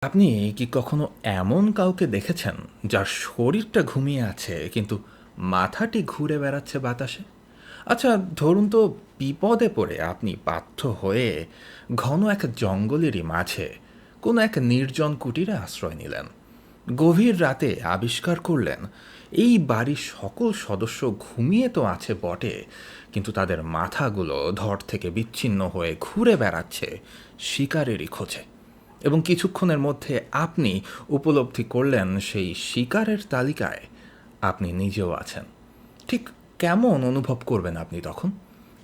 আপনি কি কখনো এমন কাউকে দেখেছেন যার শরীরটা ঘুমিয়ে আছে কিন্তু মাথাটি ঘুরে বেড়াচ্ছে বাতাসে? আচ্ছা, ধরুন তো বিপদে পড়ে আপনি বাধ্য হয়ে ঘন এক জঙ্গলেরই মাঝে কোনো এক নির্জন কুটিরে আশ্রয় নিলেন। গভীর রাতে আবিষ্কার করলেন এই বাড়ির সকল সদস্য ঘুমিয়ে তো আছে বটে, কিন্তু তাদের মাথাগুলো ধর থেকে বিচ্ছিন্ন হয়ে ঘুরে বেড়াচ্ছে শিকারেরই খোঁজে। এবং কিছুক্ষণের মধ্যে আপনি উপলব্ধি করলেন সেই শিকারের তালিকায় আপনি নিজেও আছেন। ঠিক কেমন অনুভব করবেন আপনি তখন?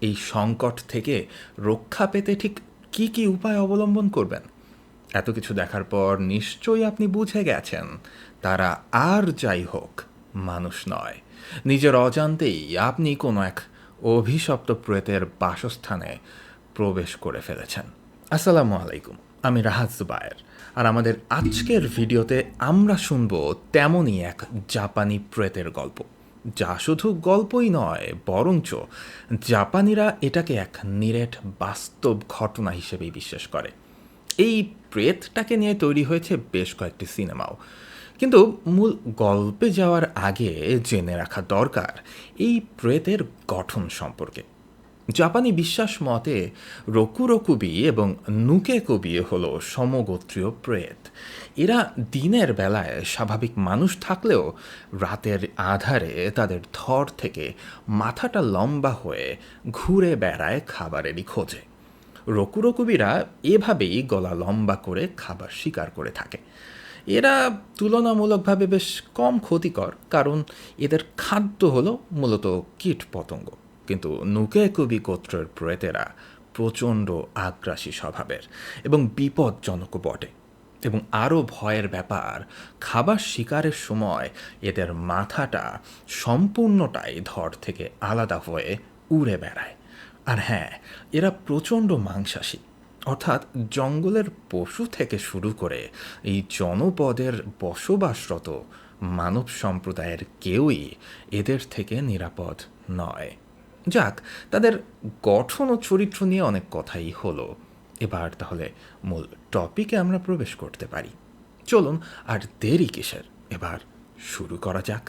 এই সংকট থেকে রক্ষা পেতে ঠিক কি কি উপায় অবলম্বন করবেন? এত কিছু দেখার পর নিশ্চয়ই আপনি বুঝে গেছেন তারা আর যাই হোক মানুষ নয়। নিজের অজান্তেই আপনি কোনো এক অভিশপ্ত প্রেতের বাসস্থানে প্রবেশ করে ফেলেছেন। আসসালামু আলাইকুম, আমি রাহাত জুবায়ের। আর আমাদের আজকের ভিডিওতে আমরা শুনব তেমনই এক জাপানি প্রেতের গল্প, যা শুধু গল্পই নয় বরঞ্চ জাপানিরা এটাকে এক নিরেট বাস্তব ঘটনা হিসেবেই বিশ্বাস করে। এই প্রেতটাকে নিয়ে তৈরি হয়েছে বেশ কয়েকটি সিনেমাও। কিন্তু মূল গল্পে যাওয়ার আগে জেনে রাখা দরকার এই প্রেতের গঠন সম্পর্কে। জাপানি বিশ্বাস মতে রকুরকুবি এবং নুকেকুবি হলো সমগোত্রীয় প্রেত। এরা দিনের বেলায় স্বাভাবিক মানুষ থাকলেও রাতের আধারে তাদের ধর থেকে মাথাটা লম্বা হয়ে ঘুরে বেড়ায় খাবারেরই খোঁজে। রকুরকুবিরা এভাবেই গলা লম্বা করে খাবার শিকার করে থাকে। এরা তুলনামূলকভাবে বেশ কম ক্ষতিকর, কারণ এদের খাদ্য হলো মূলত কীট পতঙ্গ। কিন্তু নুকেকুবি গোত্রের প্রেতেরা প্রচণ্ড আগ্রাসী স্বভাবের এবং বিপজ্জনকও বটে। এবং আরও ভয়ের ব্যাপার, খাবার শিকারের সময় এদের মাথাটা সম্পূর্ণটাই ধর থেকে আলাদা হয়ে উড়ে বেড়ায়। আর হ্যাঁ, এরা প্রচণ্ড মাংসাশী, অর্থাৎ জঙ্গলের পশু থেকে শুরু করে এই জনপদের বসবাসরত মানব সম্প্রদায়ের কেউই এদের থেকে নিরাপদ নয়। যাক, তাদের গঠন ও চরিত্র নিয়ে অনেক কথাই হলো। এবার তাহলে মূল টপিকে আমরা প্রবেশ করতে পারি। চলুন, আর দেরি কিসের, এবার শুরু করা যাক।